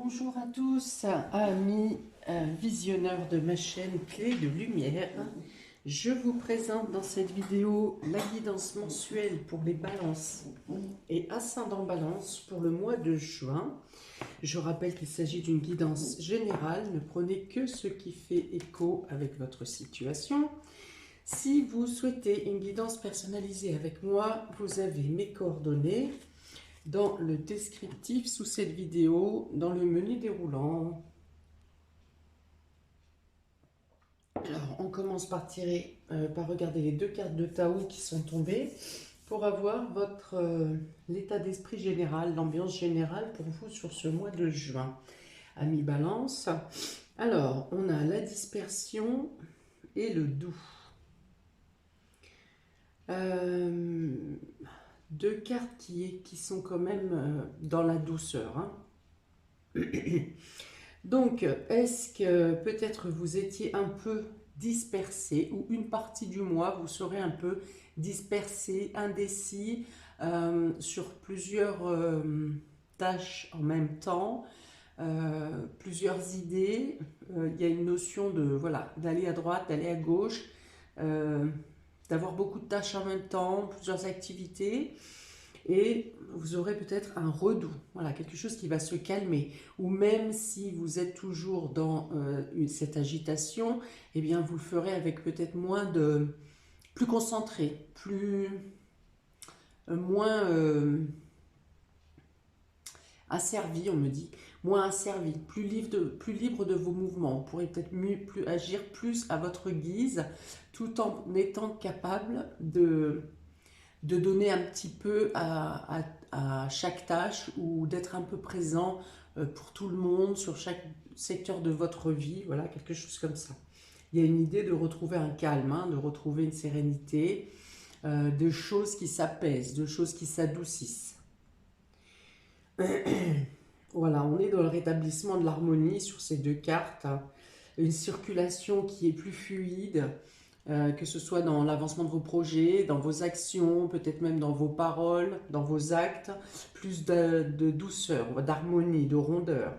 Bonjour à tous, amis visionneurs de ma chaîne Clé de Lumière. Je vous présente dans cette vidéo la guidance mensuelle pour les balances et ascendant balance pour le mois de juin. Je rappelle qu'il s'agit d'une guidance générale, ne prenez que ce qui fait écho avec votre situation. Si vous souhaitez une guidance personnalisée avec moi, vous avez mes coordonnées dans le descriptif sous cette vidéo, dans le menu déroulant. Alors, on commence par tirer, par regarder les deux cartes de Tao qui sont tombées pour avoir votre l'état d'esprit général, l'ambiance générale pour vous sur ce mois de juin. Amis Balance. Alors, on a la dispersion et le doux. Deux cartes qui sont quand même dans la douceur. Hein. Donc, est-ce que peut-être vous étiez un peu dispersé ou une partie du mois, vous serez un peu dispersé, indécis sur plusieurs tâches en même temps, plusieurs idées. Il y a une notion de, voilà, d'aller à droite, d'aller à gauche, d'avoir beaucoup de tâches en même temps, plusieurs activités. Et vous aurez peut-être un redout, voilà, quelque chose qui va se calmer. Ou même si vous êtes toujours dans cette agitation, eh bien vous le ferez avec peut-être plus concentré, moins asservi, on me dit, moins asservi, plus libre de vos mouvements. Vous pourrez peut-être agir plus à votre guise, tout en étant capable de donner un petit peu à chaque tâche ou d'être un peu présent pour tout le monde sur chaque secteur de votre vie, voilà, quelque chose comme ça. Il y a une idée de retrouver un calme, hein, de retrouver une sérénité, de choses qui s'apaisent, de choses qui s'adoucissent. Voilà, on est dans le rétablissement de l'harmonie sur ces deux cartes, hein. Une circulation qui est plus fluide, que ce soit dans l'avancement de vos projets, dans vos actions, peut-être même dans vos paroles, dans vos actes, plus de douceur, d'harmonie, de rondeur.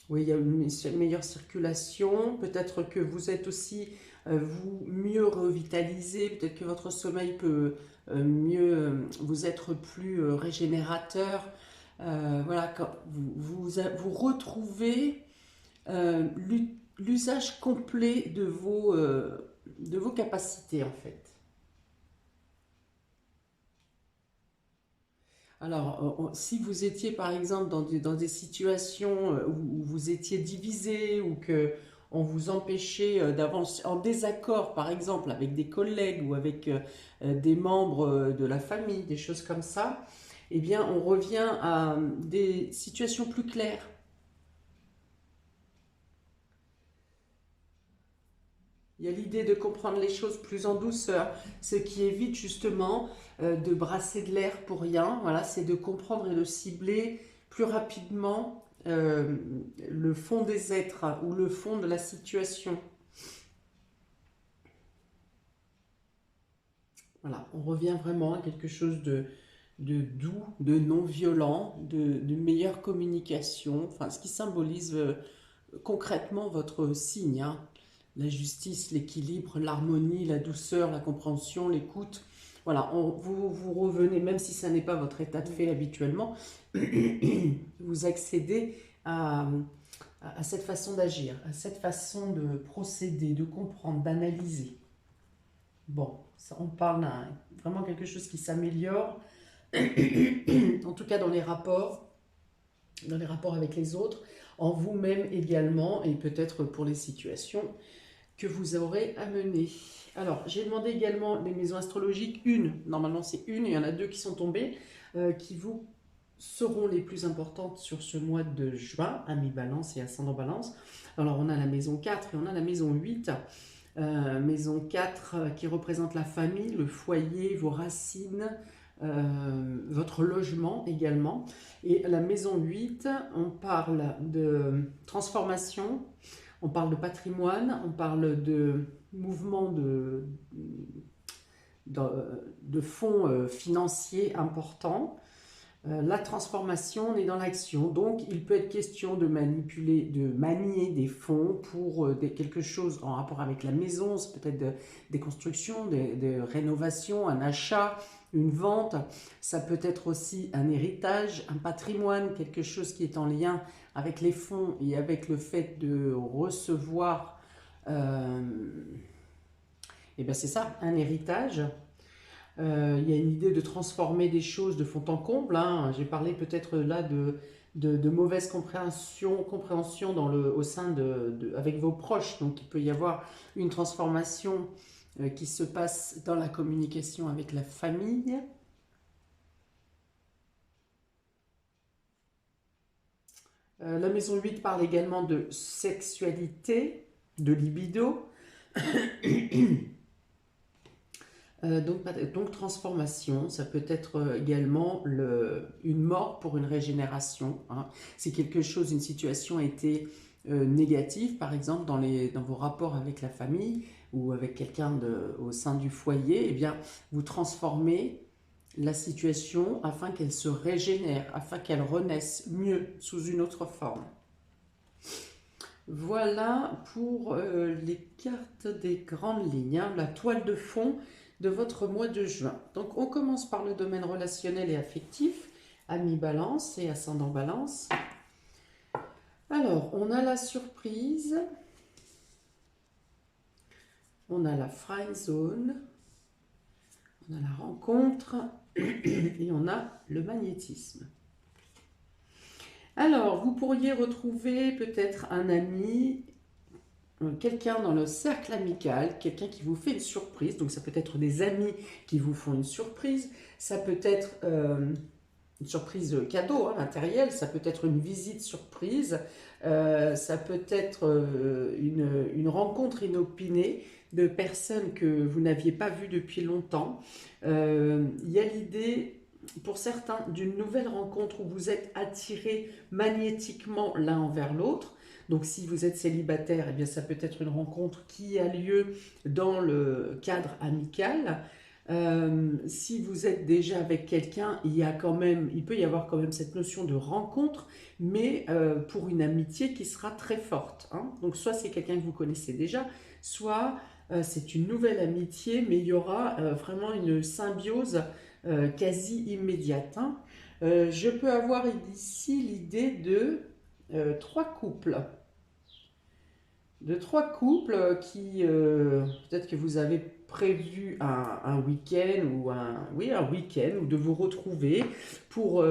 Oui, il y a une meilleure circulation, peut-être que vous êtes aussi vous mieux revitalisé, peut-être que votre sommeil peut mieux vous être plus régénérateur. Voilà, quand vous retrouvez l'usage complet de vos capacités en fait. Alors, si vous étiez par exemple dans des situations où vous étiez divisé ou que on vous empêchait d'avancer en désaccord par exemple avec des collègues ou avec des membres de la famille, des choses comme ça, eh bien on revient à des situations plus claires. Il y a l'idée de comprendre les choses plus en douceur, ce qui évite justement de brasser de l'air pour rien. Voilà, c'est de comprendre et de cibler plus rapidement le fond des êtres ou le fond de la situation. Voilà, on revient vraiment à quelque chose de doux, de non violent, de meilleure communication, enfin ce qui symbolise concrètement votre signe, hein. La justice, l'équilibre, l'harmonie, la douceur, la compréhension, l'écoute. Voilà, vous revenez, même si ça n'est pas votre état de fait habituellement, vous accédez à cette façon d'agir, à cette façon de procéder, de comprendre, d'analyser. Bon, ça, on parle d'un vraiment quelque chose qui s'améliore, en tout cas dans les rapports avec les autres, en vous-même également, et peut-être pour les situations que vous aurez à mener. Alors, j'ai demandé également les maisons astrologiques, normalement c'est une, il y en a deux qui sont tombées, qui vous seront les plus importantes sur ce mois de juin, amis Balance et ascendant Balance. Alors, on a la maison 4 et on a la maison 8. Maison 4 qui représente la famille, le foyer, vos racines, votre logement également. Et la maison 8, on parle de transformation, on parle de patrimoine, on parle de mouvement de fonds financiers importants. La transformation, on est dans l'action, donc il peut être question de manipuler, de manier des fonds pour quelque chose en rapport avec la maison, c'est peut-être des constructions, des rénovations, un achat, une vente, ça peut être aussi un héritage, un patrimoine, quelque chose qui est en lien avec les fonds et avec le fait de recevoir, euh, et bien c'est ça, un héritage. Il y a une idée de transformer des choses de fond en comble, hein. J'ai parlé peut-être là de mauvaise compréhension au sein avec vos proches. Donc il peut y avoir une transformation qui se passe dans la communication avec la famille. La maison 8 parle également de sexualité, de libido. Donc transformation, ça peut être également une mort pour une régénération, hein. Si quelque chose, une situation a été négative, par exemple dans vos rapports avec la famille ou avec quelqu'un au sein du foyer, eh bien vous transformez la situation afin qu'elle se régénère, afin qu'elle renaisse mieux sous une autre forme. Voilà pour les cartes des grandes lignes, hein, la toile de fond de votre mois de juin. Donc on commence par le domaine relationnel et affectif, ami balance et ascendant balance. Alors on a la surprise, on a la friend zone, on a la rencontre et on a le magnétisme. Alors vous pourriez retrouver peut-être un ami, quelqu'un dans le cercle amical, quelqu'un qui vous fait une surprise. Donc ça peut être des amis qui vous font une surprise, ça peut être une surprise cadeau, hein, matériel, ça peut être une visite surprise, ça peut être une rencontre inopinée de personnes que vous n'aviez pas vues depuis longtemps. Il y a l'idée, pour certains, d'une nouvelle rencontre où vous êtes attirés magnétiquement l'un envers l'autre. Donc si vous êtes célibataire, eh bien, ça peut être une rencontre qui a lieu dans le cadre amical. Si vous êtes déjà avec quelqu'un, il peut y avoir quand même cette notion de rencontre, mais pour une amitié qui sera très forte, hein. Donc soit c'est quelqu'un que vous connaissez déjà, soit c'est une nouvelle amitié, mais il y aura vraiment une symbiose quasi immédiate, hein. Je peux avoir ici l'idée de trois couples. De trois couples qui, peut-être que vous avez prévu un week-end ou un week-end ou de vous retrouver pour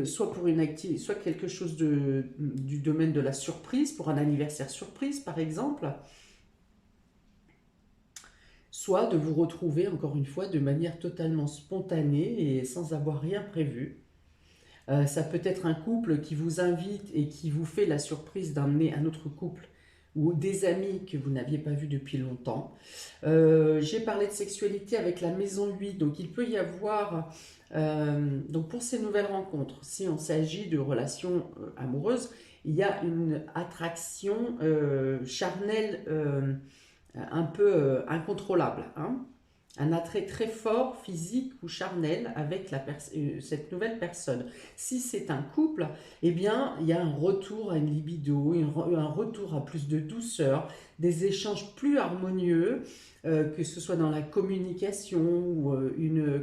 soit pour une activité, soit quelque chose du domaine de la surprise, pour un anniversaire surprise par exemple, soit de vous retrouver encore une fois de manière totalement spontanée et sans avoir rien prévu. Ça peut être un couple qui vous invite et qui vous fait la surprise d'emmener un autre couple ou des amis que vous n'aviez pas vus depuis longtemps. J'ai parlé de sexualité avec la maison 8, donc il peut y avoir, donc pour ces nouvelles rencontres, si on s'agit de relations amoureuses, il y a une attraction charnelle un peu incontrôlable, hein. Un attrait très fort, physique ou charnel avec cette nouvelle personne. Si c'est un couple, eh bien, il y a un retour à une libido, un retour à plus de douceur, des échanges plus harmonieux, que ce soit dans la communication ou une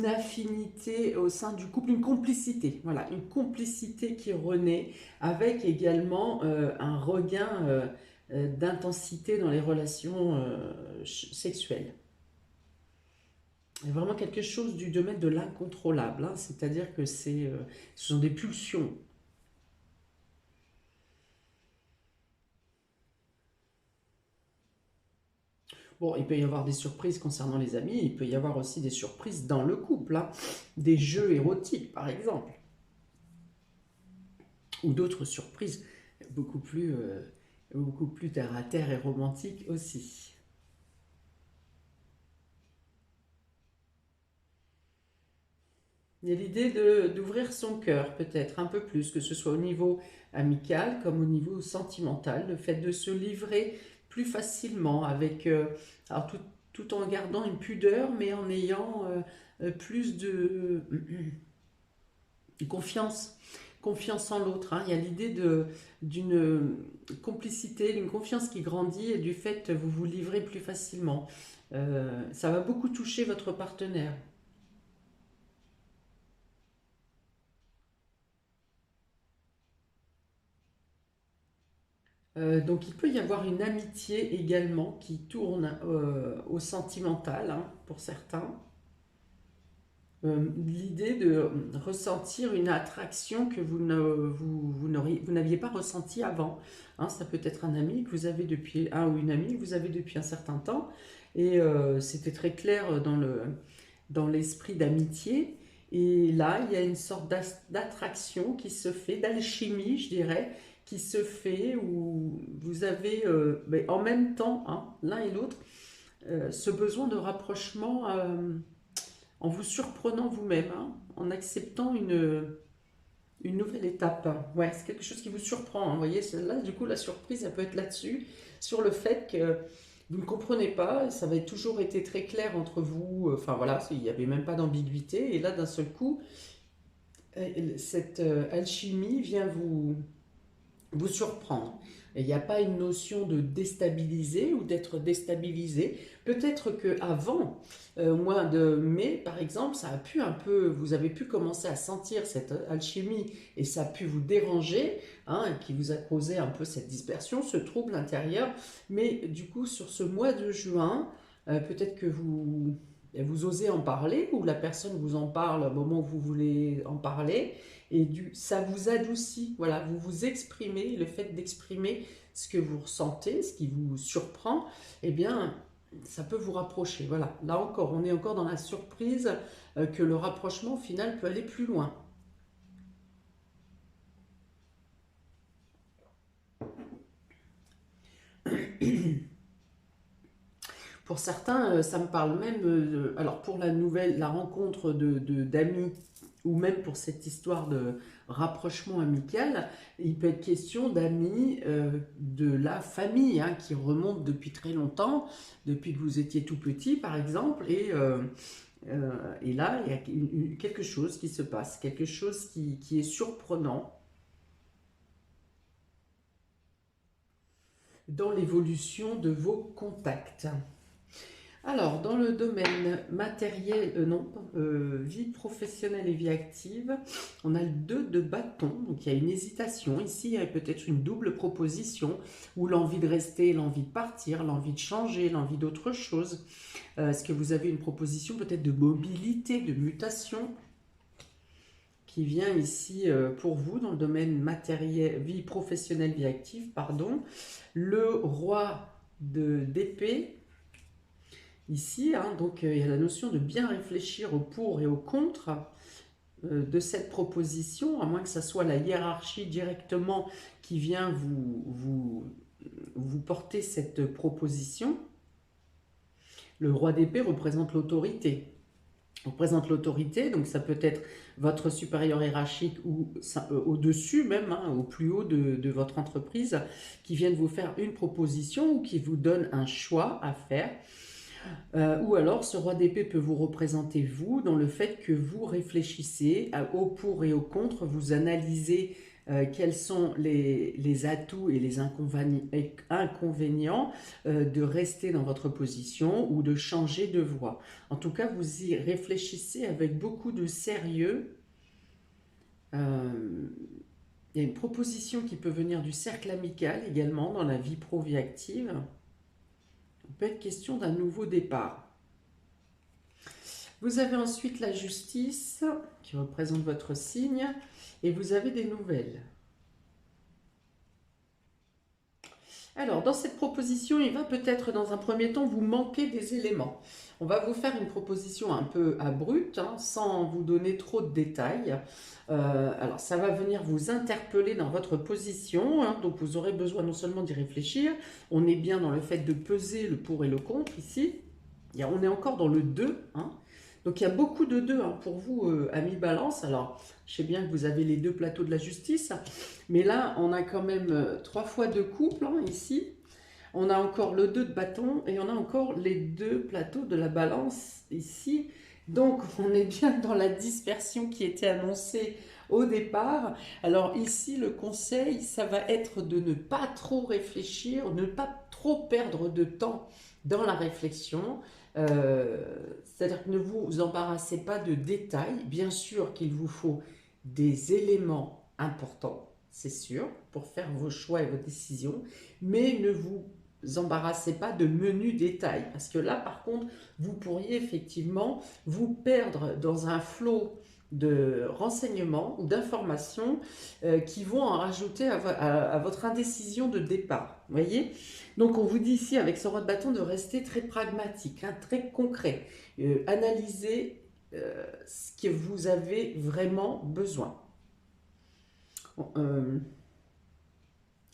affinité au sein du couple, une complicité, voilà, une complicité qui renaît avec également un regain d'intensité dans les relations sexuelles. C'est vraiment quelque chose du domaine de l'incontrôlable, hein, c'est-à-dire que ce sont des pulsions. Bon, il peut y avoir des surprises concernant les amis, il peut y avoir aussi des surprises dans le couple, hein, des jeux érotiques par exemple, ou d'autres surprises beaucoup plus terre à terre et romantiques aussi. Il y a l'idée d'ouvrir son cœur peut-être un peu plus, que ce soit au niveau amical comme au niveau sentimental, le fait de se livrer plus facilement avec alors tout en gardant une pudeur, mais en ayant plus de confiance, confiance en l'autre, hein. Il y a l'idée d'une complicité, d'une confiance qui grandit et du fait que vous vous livrez plus facilement. Ça va beaucoup toucher votre partenaire. Donc il peut y avoir une amitié également qui tourne au sentimental, hein, pour certains. L'idée de ressentir une attraction que vous n'aviez pas ressentie avant, hein. Ça peut être un ami que vous avez depuis, un ou une amie que vous avez depuis un certain temps, et c'était très clair dans l'esprit d'amitié. Et là, il y a une sorte d'attraction qui se fait, d'alchimie, je dirais, qui se fait où vous avez, mais en même temps, hein, l'un et l'autre, ce besoin de rapprochement. En vous surprenant vous-même, hein, en acceptant une nouvelle étape. Ouais, c'est quelque chose qui vous surprend, hein. Vous voyez, là, du coup, la surprise, elle peut être là-dessus, sur le fait que vous ne comprenez pas, ça avait toujours été très clair entre vous, enfin voilà, il n'y avait même pas d'ambiguïté, et là, d'un seul coup, cette alchimie vient vous surprendre. Et il n'y a pas une notion de déstabiliser ou d'être déstabilisé. Peut-être qu'avant, au mois de mai, par exemple, ça a pu un peu, vous avez pu commencer à sentir cette alchimie et ça a pu vous déranger, hein, et qui vous a causé un peu cette dispersion, ce trouble intérieur. Mais du coup, sur ce mois de juin, peut-être que vous osez en parler ou la personne vous en parle au moment où vous voulez en parler et ça vous adoucit, voilà, vous vous exprimez, le fait d'exprimer ce que vous ressentez, ce qui vous surprend, eh bien, ça peut vous rapprocher, voilà. Là encore, on est encore dans la surprise que le rapprochement au final peut aller plus loin. Pour certains, ça me parle même, alors pour la rencontre d'amis, ou même pour cette histoire de rapprochement amical, il peut être question d'amis de la famille, hein, qui remontent depuis très longtemps, depuis que vous étiez tout petit par exemple, et là, il y a quelque chose qui se passe, quelque chose qui est surprenant dans l'évolution de vos contacts. Alors, dans le domaine matériel, non, vie professionnelle et vie active, on a le 2 de bâton, donc il y a une hésitation. Ici, il y a peut-être une double proposition, ou l'envie de rester, l'envie de partir, l'envie de changer, l'envie d'autre chose. Est-ce que vous avez une proposition peut-être de mobilité, de mutation qui vient ici pour vous dans le domaine matériel, vie professionnelle, vie active, pardon. Le roi d'épée, ici, hein, donc il y a la notion de bien réfléchir au pour et au contre de cette proposition, à moins que ça soit la hiérarchie directement qui vient vous porter cette proposition. Le roi d'épée représente l'autorité. Représente l'autorité, donc ça peut être votre supérieur hiérarchique ou au-dessus même, hein, au plus haut de votre entreprise, qui viennent vous faire une proposition ou qui vous donne un choix à faire. Ou alors ce roi d'épée peut vous représenter vous dans le fait que vous réfléchissez au pour et au contre, vous analysez quels sont les atouts et les inconvénients de rester dans votre position ou de changer de voie. En tout cas, vous y réfléchissez avec beaucoup de sérieux. Il y a une proposition qui peut venir du cercle amical également dans la vie pro-vie active. Il peut être question d'un nouveau départ. Vous avez ensuite la justice qui représente votre signe et vous avez des nouvelles. Alors, dans cette proposition, il va peut-être dans un premier temps vous manquer des éléments. On va vous faire une proposition un peu abrupte, hein, sans vous donner trop de détails. Alors, ça va venir vous interpeller dans votre position, hein, donc vous aurez besoin non seulement d'y réfléchir, on est bien dans le fait de peser le pour et le contre ici. On est encore dans le 2, hein. Donc il y a beaucoup de 2 hein, pour vous, amis Balance. Alors, je sais bien que vous avez les 2 plateaux de la justice, mais là, on a quand même 3 fois 2 couples hein, ici. On a encore le 2 de bâton et on a encore les deux plateaux de la balance ici. Donc, on est bien dans la dispersion qui était annoncée au départ. Alors ici, le conseil, ça va être de ne pas trop réfléchir, ne pas trop perdre de temps dans la réflexion. C'est-à-dire que ne vous embarrassez pas de détails. Bien sûr qu'il vous faut des éléments importants, c'est sûr, pour faire vos choix et vos décisions, mais ne vous embarrassez pas de menus détails, parce que là, par contre, vous pourriez effectivement vous perdre dans un flot de renseignements ou d'informations qui vont en rajouter à votre indécision de départ. Vous voyez? Donc, on vous dit ici, avec ce roi de bâton, de rester très pragmatique, hein, très concret. Analysez ce que vous avez vraiment besoin.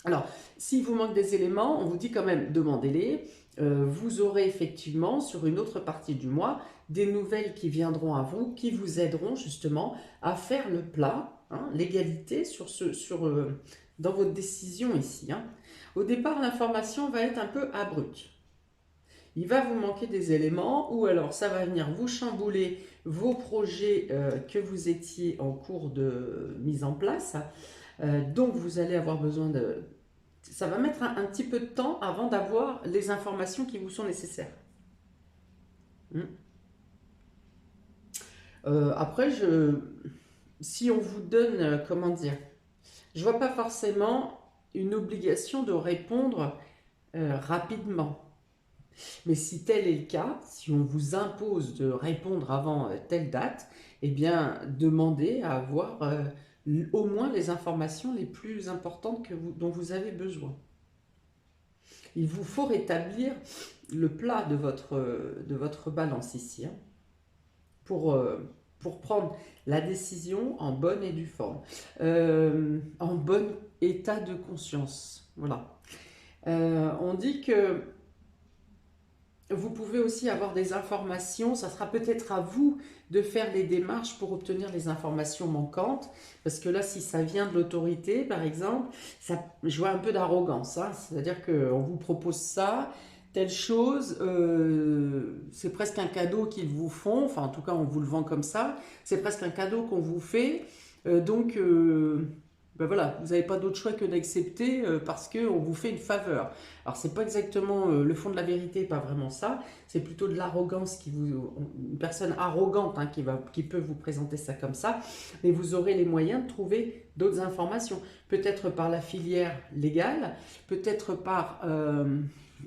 Alors, s'il vous manque des éléments, on vous dit quand même, demandez-les. Vous aurez effectivement, sur une autre partie du mois, des nouvelles qui viendront à vous, qui vous aideront justement à faire le plat, hein, l'égalité dans votre décision ici. Hein. Au départ, l'information va être un peu abrupte. Il va vous manquer des éléments, ou alors ça va venir vous chambouler vos projets que vous étiez en cours de mise en place. Donc vous allez avoir besoin de... Ça va mettre un petit peu de temps avant d'avoir les informations qui vous sont nécessaires. Après, si on vous donne, comment dire, je vois pas forcément une obligation de répondre rapidement. Mais si tel est le cas, si on vous impose de répondre avant telle date, eh bien, demandez à avoir au moins les informations les plus importantes dont vous avez besoin. Il vous faut rétablir le plat de votre balance ici, hein, pour prendre la décision en bonne et due forme, en bon état de conscience. Voilà. On dit que vous pouvez aussi avoir des informations, ça sera peut-être à vous de faire les démarches pour obtenir les informations manquantes, parce que là, si ça vient de l'autorité, par exemple, je vois un peu d'arrogance, hein, c'est-à-dire qu'on vous propose ça, telle chose, c'est presque un cadeau qu'ils vous font, enfin en tout cas on vous le vend comme ça, c'est presque un cadeau qu'on vous fait, donc... ben voilà, vous n'avez pas d'autre choix que d'accepter parce qu'on vous fait une faveur. Alors, c'est pas exactement le fond de la vérité, pas vraiment ça. C'est plutôt de l'arrogance une personne arrogante hein, qui peut vous présenter ça comme ça. Mais vous aurez les moyens de trouver d'autres informations. Peut-être par la filière légale, peut-être par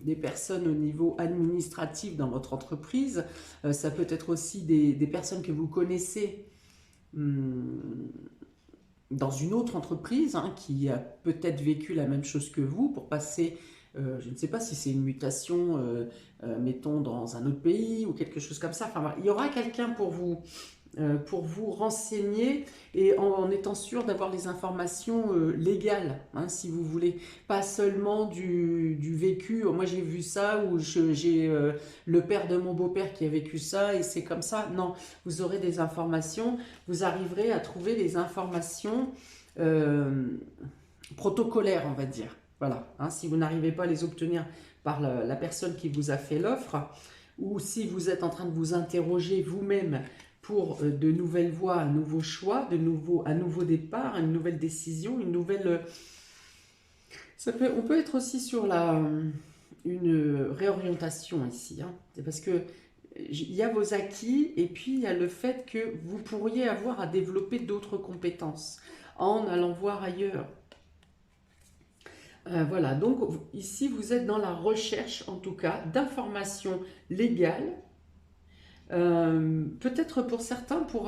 des personnes au niveau administratif dans votre entreprise. Ça peut être aussi des personnes que vous connaissez. Dans une autre entreprise hein, qui a peut-être vécu la même chose que vous pour passer, je ne sais pas si c'est une mutation, mettons dans un autre pays ou quelque chose comme ça. Enfin, il y aura quelqu'un pour vous renseigner et en étant sûr d'avoir les informations légales, hein, si vous voulez. Pas seulement du vécu, moi j'ai vu ça, ou j'ai le père de mon beau-père qui a vécu ça et c'est comme ça. Non, vous aurez des informations, vous arriverez à trouver les informations protocolaires, on va dire. Voilà, hein, si vous n'arrivez pas à les obtenir par la personne qui vous a fait l'offre, ou si vous êtes en train de vous interroger vous-même pour de nouvelles voies, un nouveau choix, un nouveau départ, une nouvelle décision, une nouvelle... on peut être aussi sur une réorientation ici. Hein. C'est parce que il y a vos acquis et puis il y a le fait que vous pourriez avoir à développer d'autres compétences en allant voir ailleurs. Voilà, donc ici vous êtes dans la recherche en tout cas d'informations légales. Peut-être pour certains pour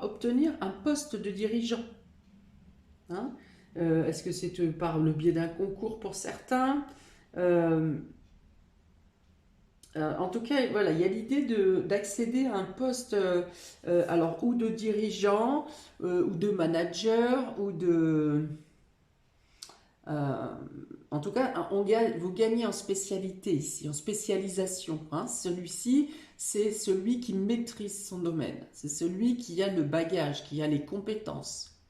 obtenir un poste de dirigeant. Hein, est-ce que c'est par le biais d'un concours pour certains en tout cas, voilà, il y a l'idée d'accéder à un poste alors, ou de dirigeant, ou de manager, ou de... en tout cas, vous gagnez en spécialité ici, en spécialisation. Hein. Celui-ci, c'est celui qui maîtrise son domaine. C'est celui qui a le bagage, qui a les compétences,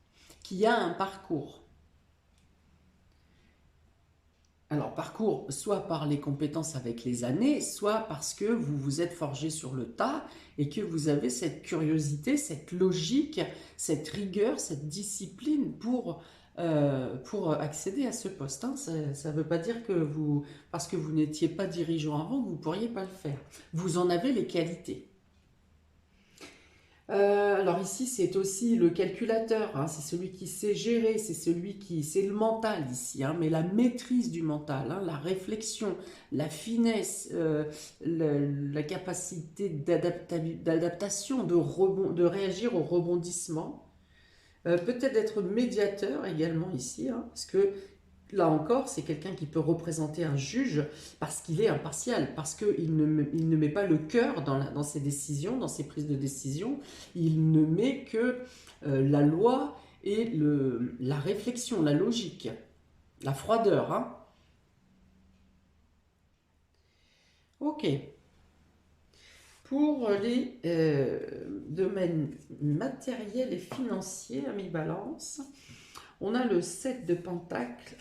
qui a un parcours. Alors, parcours, soit par les compétences avec les années, soit parce que vous vous êtes forgé sur le tas et que vous avez cette curiosité, cette logique, cette rigueur, cette discipline pour accéder à ce poste, hein. Ça ne veut pas dire que vous, parce que vous n'étiez pas dirigeant avant, vous ne pourriez pas le faire. Vous en avez les qualités. Alors ici, c'est aussi le calculateur, hein, c'est celui qui sait gérer, c'est celui qui... C'est le mental ici, hein, mais la maîtrise du mental, hein, la réflexion, la finesse, la capacité d'adaptation, de réagir au rebondissement. Peut-être d'être médiateur également ici, hein, parce que là encore, c'est quelqu'un qui peut représenter un juge parce qu'il est impartial, parce qu'il il ne met pas le cœur dans ses décisions, dans ses prises de décision. Il ne met que la loi et la réflexion, la logique, la froideur, hein. Ok. Pour les domaines matériels et financiers, ami Balance, on a le 7 de Pentacle,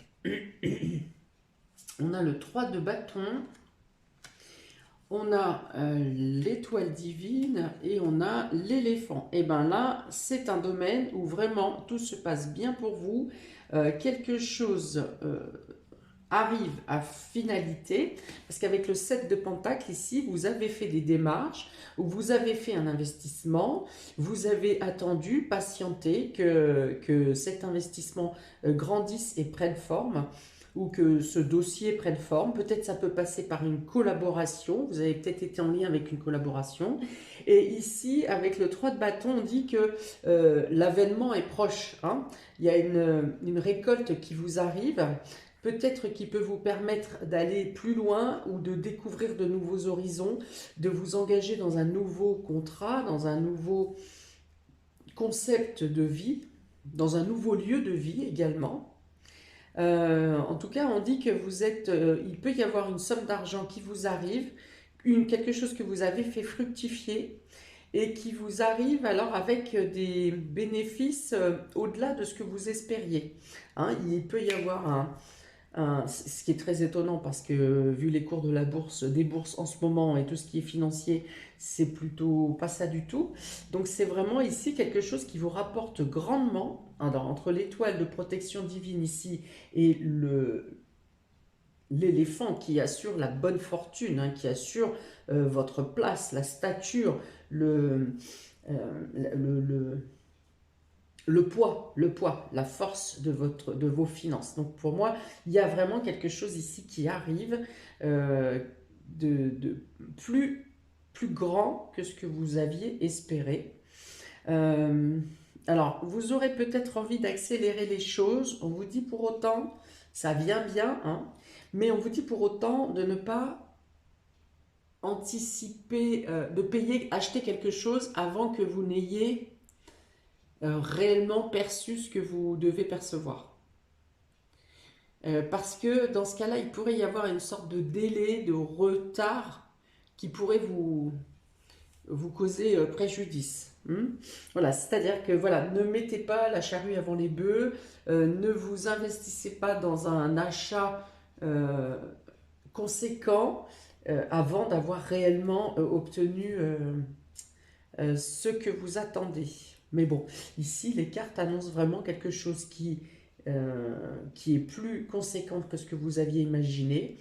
on a le 3 de bâton, on a l'étoile divine et on a l'éléphant. Et bien là, c'est un domaine où vraiment tout se passe bien pour vous. Quelque chose arrive à finalité, parce qu'avec le 7 de Pentacle ici, vous avez fait des démarches, vous avez fait un investissement, vous avez attendu, patienté que cet investissement grandisse et prenne forme, ou que ce dossier prenne forme. Peut-être ça peut passer par une collaboration, vous avez peut-être été en lien avec une collaboration. Et ici, avec le 3 de bâton, on dit que l'avènement est proche, hein. Il y a une récolte qui vous arrive, peut-être qui peut vous permettre d'aller plus loin ou de découvrir de nouveaux horizons, de vous engager dans un nouveau contrat, dans un nouveau concept de vie, dans un nouveau lieu de vie également. En tout cas, on dit que vous êtes, il peut y avoir une somme d'argent qui vous arrive, quelque chose que vous avez fait fructifier et qui vous arrive alors avec des bénéfices au-delà de ce que vous espériez, hein. Il peut y avoir ce qui est très étonnant parce que vu les cours de la bourse, des bourses en ce moment et tout ce qui est financier, c'est plutôt pas ça du tout. Donc c'est vraiment ici quelque chose qui vous rapporte grandement. Alors, entre l'étoile de protection divine ici et l'éléphant qui assure la bonne fortune, hein, qui assure votre place, la stature, le le poids, la force de vos finances. Donc pour moi, il y a vraiment quelque chose ici qui arrive euh, de plus grand que ce que vous aviez espéré. Euh, alors, vous aurez peut-être envie d'accélérer les choses. On vous dit pour autant, ça vient bien, hein, mais on vous dit pour autant de ne pas anticiper, de payer, acheter quelque chose avant que vous n'ayez réellement perçu ce que vous devez percevoir. Parce que dans ce cas-là, il pourrait y avoir une sorte de délai, de retard qui pourrait vous causer préjudice. Voilà, c'est-à-dire que voilà, ne mettez pas la charrue avant les bœufs, ne vous investissez pas dans un achat conséquent avant d'avoir réellement obtenu ce que vous attendez. Mais bon, ici, les cartes annoncent vraiment quelque chose qui est plus conséquent que ce que vous aviez imaginé,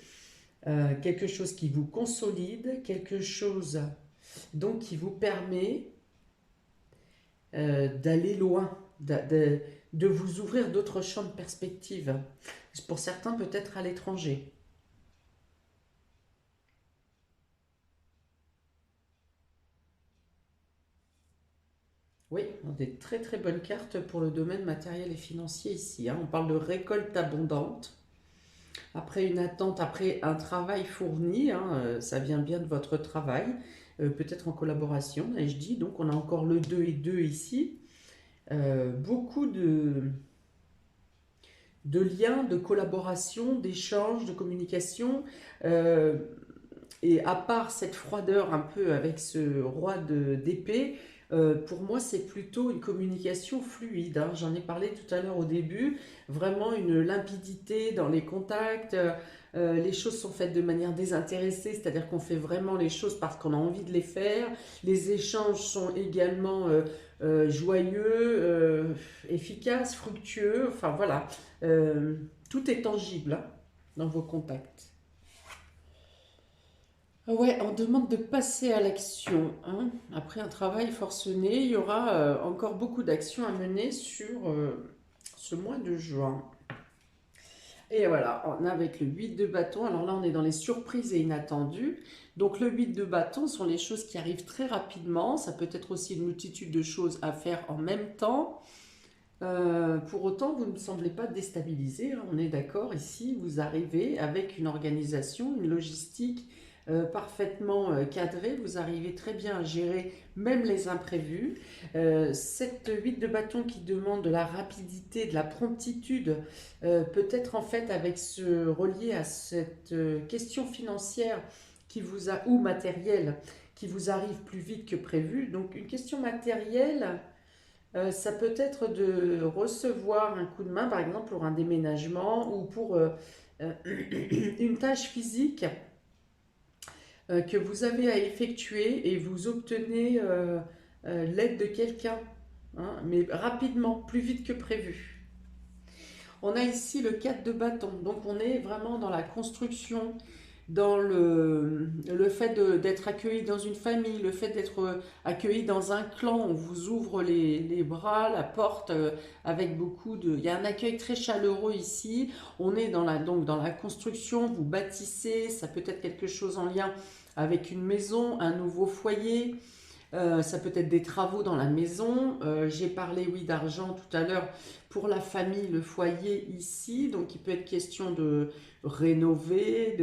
quelque chose qui vous consolide, quelque chose donc qui vous permet d'aller loin, de vous ouvrir d'autres champs de perspective. Pour certains, peut-être à l'étranger. Oui, des très très bonnes cartes pour le domaine matériel et financier ici, hein. On parle de récolte abondante. Après une attente, après un travail fourni, hein, ça vient bien de votre travail, peut-être en collaboration, et je dis, donc on a encore le 2 et 2 ici. Beaucoup de liens, de collaboration, d'échanges, de communication. euh, et à part cette froideur un peu avec ce roi d'épée, pour moi c'est plutôt une communication fluide, hein. J'en ai parlé tout à l'heure au début, vraiment une limpidité dans les contacts, les choses sont faites de manière désintéressée, c'est-à-dire qu'on fait vraiment les choses parce qu'on a envie de les faire. Les échanges sont également joyeux, efficaces, fructueux, enfin voilà. Tout est tangible hein, dans vos contacts. Ouais, on demande de passer à l'action, hein. Après un travail forcené, il y aura encore beaucoup d'actions à mener sur ce mois de juin. Et voilà, on est avec le 8 de bâton. Alors là, on est dans les surprises et inattendues. Donc le 8 de bâton sont les choses qui arrivent très rapidement. Ça peut être aussi une multitude de choses à faire en même temps. Pour autant, vous ne semblez pas déstabilisé, hein. On est d'accord ici, vous arrivez avec une organisation, une logistique parfaitement cadrée. Vous arrivez très bien à gérer même les imprévus. Cette 8 de bâton qui demande de la rapidité, de la promptitude, peut-être en fait avec ce relié à cette question financière qui vous a, ou matérielle qui vous arrive plus vite que prévu. Donc une question matérielle, ça peut être de recevoir un coup de main, par exemple pour un déménagement ou pour une tâche physique que vous avez à effectuer et vous obtenez l'aide de quelqu'un, hein, mais rapidement, plus vite que prévu. On a ici le 4 de bâton, donc on est vraiment dans la construction, dans le fait d'être accueilli dans une famille, le fait d'être accueilli dans un clan, on vous ouvre les bras, la porte, avec beaucoup de... Il y a un accueil très chaleureux ici, on est donc dans la construction, vous bâtissez, ça peut être quelque chose en lien avec une maison, un nouveau foyer, ça peut être des travaux dans la maison. J'ai parlé, oui, d'argent tout à l'heure pour la famille, le foyer ici. Donc, il peut être question de rénover,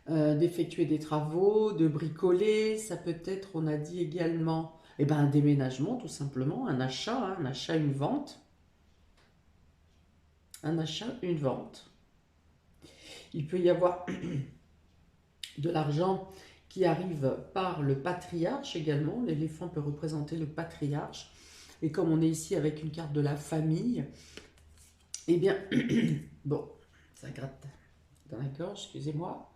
d'effectuer des travaux, de bricoler. Ça peut être, on a dit également, eh ben, un déménagement tout simplement, un achat, hein, un achat, une vente. Un achat, une vente. Il peut y avoir de l'argent qui arrive par le patriarche également. L'éléphant peut représenter le patriarche. Et comme on est ici avec une carte de la famille, eh bien, bon, ça gratte dans la gorge, excusez-moi.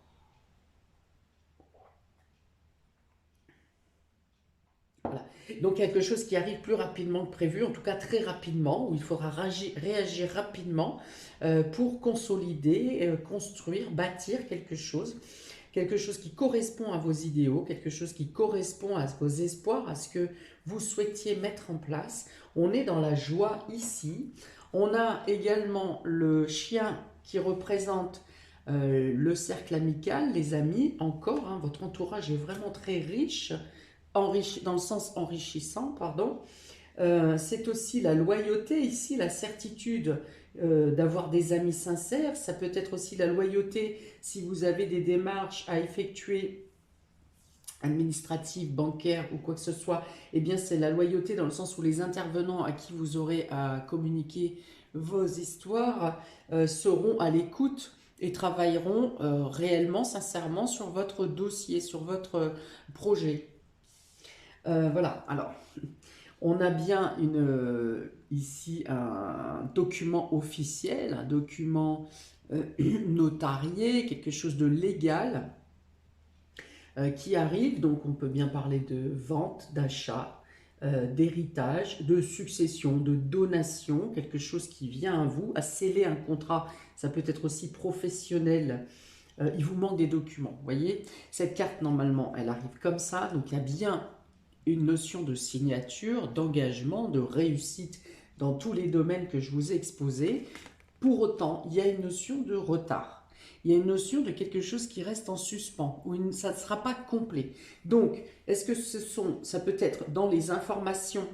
Voilà. Donc quelque chose qui arrive plus rapidement que prévu, en tout cas très rapidement, où il faudra réagir rapidement pour consolider, construire, bâtir quelque chose qui correspond à vos idéaux, quelque chose qui correspond à vos espoirs, à ce que vous souhaitiez mettre en place. On est dans la joie ici. On a également le chien qui représente le cercle amical, les amis, encore, hein, votre entourage est vraiment très riche, dans le sens enrichissant, pardon. C'est aussi la loyauté ici, la certitude d'avoir des amis sincères. Ça peut être aussi la loyauté si vous avez des démarches à effectuer administratives, bancaires ou quoi que ce soit. Eh bien, c'est la loyauté dans le sens où les intervenants à qui vous aurez à communiquer vos histoires seront à l'écoute et travailleront réellement, sincèrement sur votre dossier, sur votre projet. Voilà, alors, on a bien ici un document officiel, un document notarié, quelque chose de légal qui arrive. Donc on peut bien parler de vente, d'achat, d'héritage, de succession, de donation, quelque chose qui vient à vous, à sceller un contrat. Ça peut être aussi professionnel. Il vous manque des documents, vous voyez. Cette carte, normalement, elle arrive comme ça. Donc il y a bien une notion de signature, d'engagement, de réussite dans tous les domaines que je vous ai exposés. Pour autant, il y a une notion de retard. Il y a une notion de quelque chose qui reste en suspens, où ça ne sera pas complet. Donc, est-ce que ça peut être dans les informations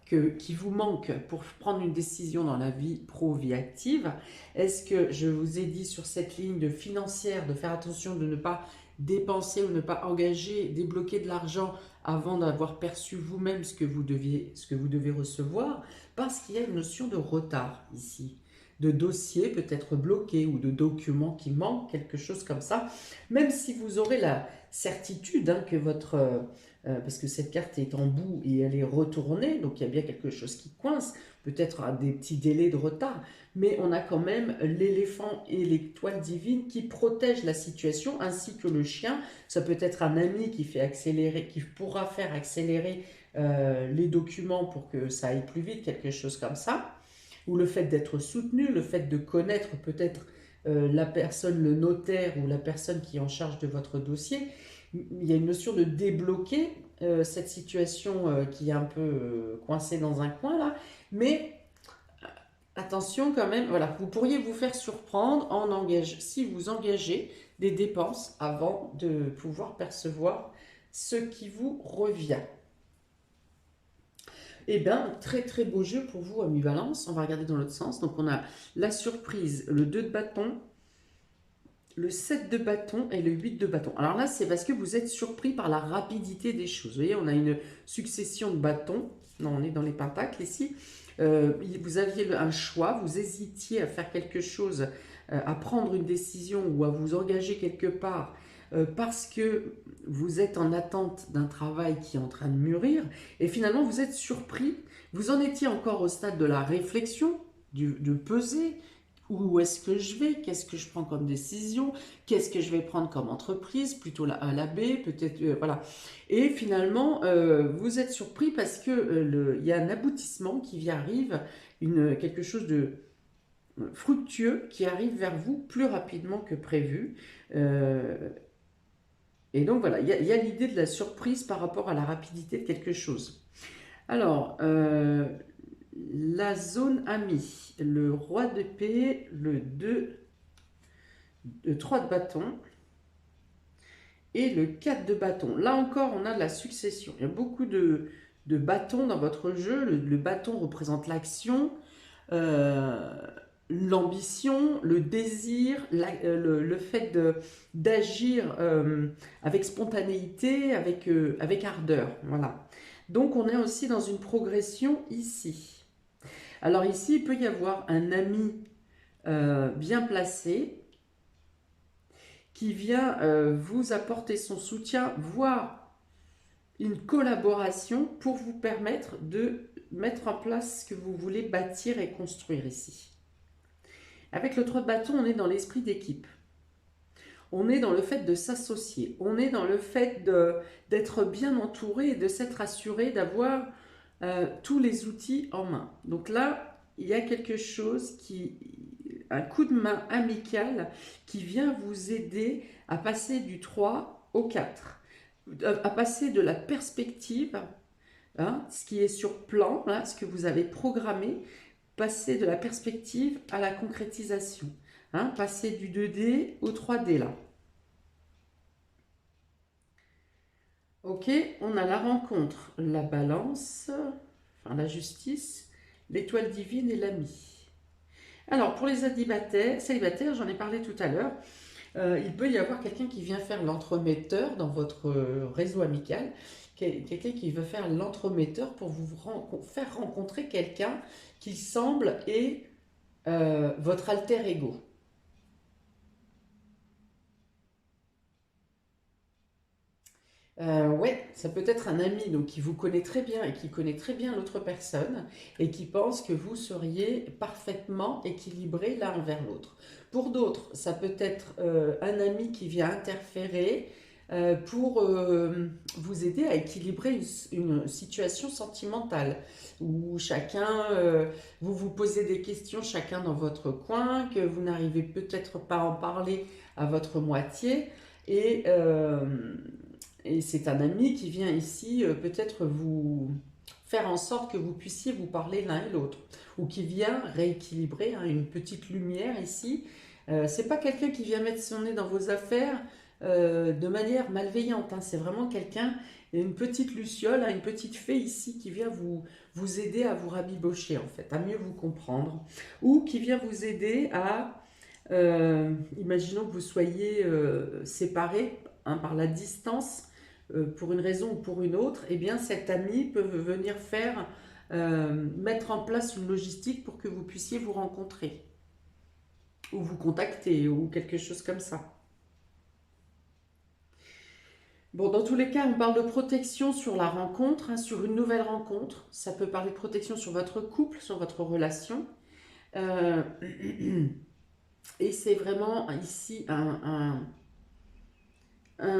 qui vous manquent pour prendre une décision dans la vie pro, vie active? Est-ce que je vous ai dit sur cette ligne de financière de faire attention de ne pas dépenser ou ne pas engager, débloquer de l'argent avant d'avoir perçu vous-même ce que vous devez recevoir, parce qu'il y a une notion de retard ici, de dossier peut-être bloqué ou de documents qui manquent, quelque chose comme ça, même si vous aurez la certitude hein, que votre parce que cette carte est en bout et elle est retournée, donc il y a bien quelque chose qui coince, peut-être à des petits délais de retard, mais on a quand même l'éléphant et l'étoile divine qui protègent la situation, ainsi que le chien. Ça peut être un ami qui fait accélérer, qui pourra faire accélérer les documents pour que ça aille plus vite, quelque chose comme ça, ou le fait d'être soutenu, le fait de connaître peut-être la personne, le notaire ou la personne qui est en charge de votre dossier. Il y a une notion de débloquer cette situation qui est un peu coincée dans un coin là, mais attention quand même, voilà, vous pourriez vous faire surprendre si vous engagez des dépenses avant de pouvoir percevoir ce qui vous revient. Eh bien, très très beau jeu pour vous, ami Valence. On va regarder dans l'autre sens. Donc on a la surprise, le 2 de bâton, le 7 de bâton et le 8 de bâton. Alors là, c'est parce que vous êtes surpris par la rapidité des choses. Vous voyez, on a une succession de bâtons. Non, on est dans les pentacles ici. Vous aviez un choix, vous hésitiez à faire quelque chose, à prendre une décision ou à vous engager quelque part parce que vous êtes en attente d'un travail qui est en train de mûrir et finalement vous êtes surpris. Vous en étiez encore au stade de la réflexion, de peser. Où est-ce que je vais? Qu'est-ce que je prends comme décision? Qu'est-ce que je vais prendre comme entreprise? Plutôt la A, la B, peut-être, voilà. Et finalement, vous êtes surpris parce que il y a un aboutissement qui arrive, quelque chose de fructueux qui arrive vers vous plus rapidement que prévu. Et donc voilà, il y a l'idée de la surprise par rapport à la rapidité de quelque chose. Alors, la zone amie, le roi d'épée, le 3 de bâton et le 4 de bâton. Là encore, on a de la succession. Il y a beaucoup de bâtons dans votre jeu. Le bâton représente l'action, l'ambition, le désir, le fait d'agir avec spontanéité, avec ardeur. Voilà. Donc on est aussi dans une progression ici. Alors ici, il peut y avoir un ami bien placé qui vient vous apporter son soutien, voire une collaboration pour vous permettre de mettre en place ce que vous voulez bâtir et construire ici. Avec le 3 de bâton, on est dans l'esprit d'équipe. On est dans le fait de s'associer. On est dans le fait d'être bien entouré et de s'être assuré d'avoir tous les outils en main. Donc là, il y a quelque chose un coup de main amical qui vient vous aider à passer du 3 au 4, à passer de la perspective, hein, ce qui est sur plan, hein, ce que vous avez programmé, passer de la perspective à la concrétisation, hein, passer du 2D au 3D là. Ok, on a la rencontre, la balance, enfin la justice, l'étoile divine et l'ami. Alors, pour les célibataires, j'en ai parlé tout à l'heure, il peut y avoir quelqu'un qui vient faire l'entremetteur dans votre réseau amical, quelqu'un qui veut faire l'entremetteur pour vous faire rencontrer quelqu'un qui semble est votre alter ego. Ouais, ça peut être un ami donc qui vous connaît très bien et qui connaît très bien l'autre personne et qui pense que vous seriez parfaitement équilibré l'un envers l'autre. Pour d'autres, ça peut être un ami qui vient interférer pour vous aider à équilibrer une situation sentimentale où chacun, vous vous posez des questions chacun dans votre coin, que vous n'arrivez peut-être pas à en parler à votre moitié et... et c'est un ami qui vient ici peut-être vous faire en sorte que vous puissiez vous parler l'un et l'autre. Ou qui vient rééquilibrer, hein, une petite lumière ici. C'est pas quelqu'un qui vient mettre son nez dans vos affaires de manière malveillante. Hein. C'est vraiment quelqu'un, une petite luciole, hein, une petite fée ici qui vient vous aider à vous rabibocher en fait, à mieux vous comprendre. Ou qui vient vous aider à... imaginons que vous soyez séparés, hein, par la distance, pour une raison ou pour une autre, eh bien cet ami peut venir mettre en place une logistique pour que vous puissiez vous rencontrer, ou vous contacter, ou quelque chose comme ça. Bon, dans tous les cas, on parle de protection sur la rencontre, hein, sur une nouvelle rencontre. Ça peut parler de protection sur votre couple, sur votre relation. Euh, et c'est vraiment ici un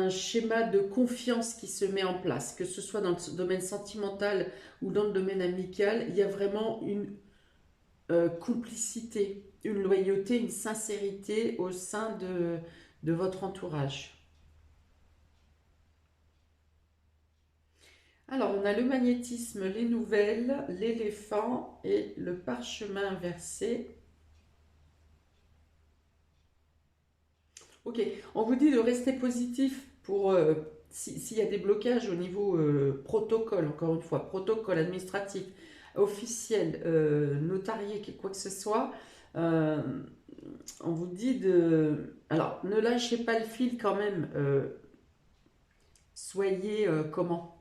schéma de confiance qui se met en place, que ce soit dans le domaine sentimental ou dans le domaine amical. Il y a vraiment une complicité, une loyauté, une sincérité au sein de votre entourage. Alors, on a le magnétisme, les nouvelles, l'éléphant et le parchemin inversé. Ok, on vous dit de rester positif pour s'il y a des blocages au niveau protocole, encore une fois, protocole administratif, officiel, notarié, quoi que ce soit. euh, on vous dit de... Alors, ne lâchez pas le fil quand même. Soyez comment?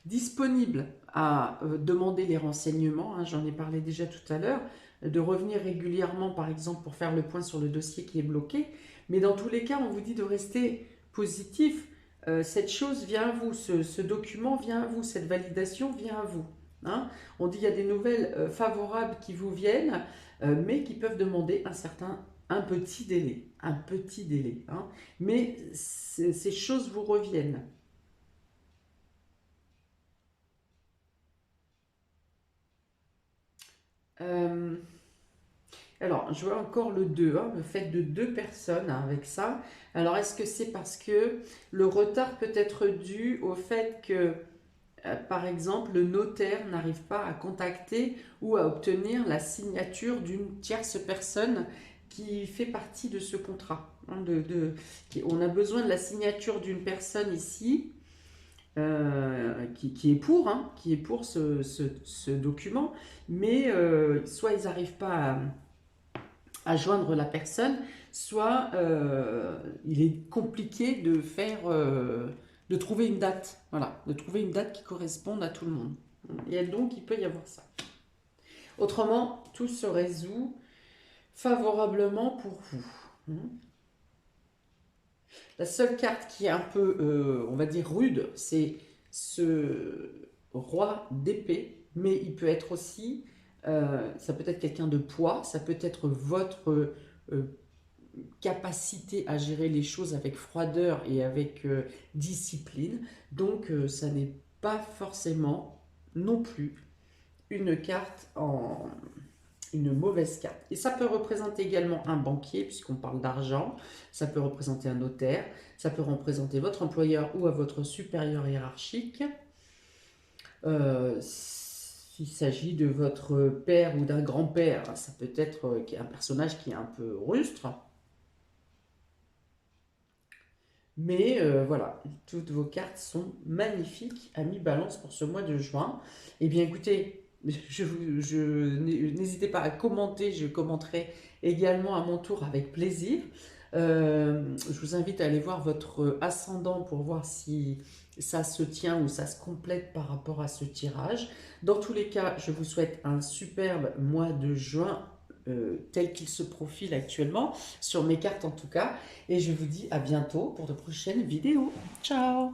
Disponible à demander les renseignements, hein, j'en ai parlé déjà tout à l'heure, de revenir régulièrement par exemple pour faire le point sur le dossier qui est bloqué, mais dans tous les cas on vous dit de rester positif, cette chose vient à vous, ce document vient à vous, cette validation vient à vous. Hein. On dit qu'il y a des nouvelles favorables qui vous viennent, mais qui peuvent demander un petit délai, hein. Mais ces choses vous reviennent. Euh, alors, je vois encore le 2, hein, le fait de deux personnes hein, avec ça. Alors, est-ce que c'est parce que le retard peut être dû au fait que, par exemple, le notaire n'arrive pas à contacter ou à obtenir la signature d'une tierce personne qui fait partie de ce contrat, hein, on a besoin de la signature d'une personne ici qui est pour, hein, qui est pour ce document, mais soit ils n'arrivent pas à joindre la personne, soit il est compliqué de faire, de trouver une date, voilà, de trouver une date qui corresponde à tout le monde. Et donc il peut y avoir ça. Autrement, tout se résout favorablement pour vous. La seule carte qui est un peu, on va dire, rude, c'est ce roi d'épée, mais il peut être aussi, ça peut être quelqu'un de poids, ça peut être votre capacité à gérer les choses avec froideur et avec discipline. Donc, ça n'est pas forcément non plus une carte en une mauvaise carte. Et ça peut représenter également un banquier, puisqu'on parle d'argent, ça peut représenter un notaire, ça peut représenter votre employeur ou à votre supérieur hiérarchique. S'il s'agit de votre père ou d'un grand-père, ça peut être un personnage qui est un peu rustre. Mais voilà, toutes vos cartes sont magnifiques, amis Balance, pour ce mois de juin. Eh bien écoutez, n'hésitez pas à commenter, je commenterai également à mon tour avec plaisir. Je vous invite à aller voir votre ascendant pour voir si ça se tient ou ça se complète par rapport à ce tirage. Dans tous les cas, je vous souhaite un superbe mois de juin tel qu'il se profile actuellement, sur mes cartes en tout cas. Et je vous dis à bientôt pour de prochaines vidéos. Ciao!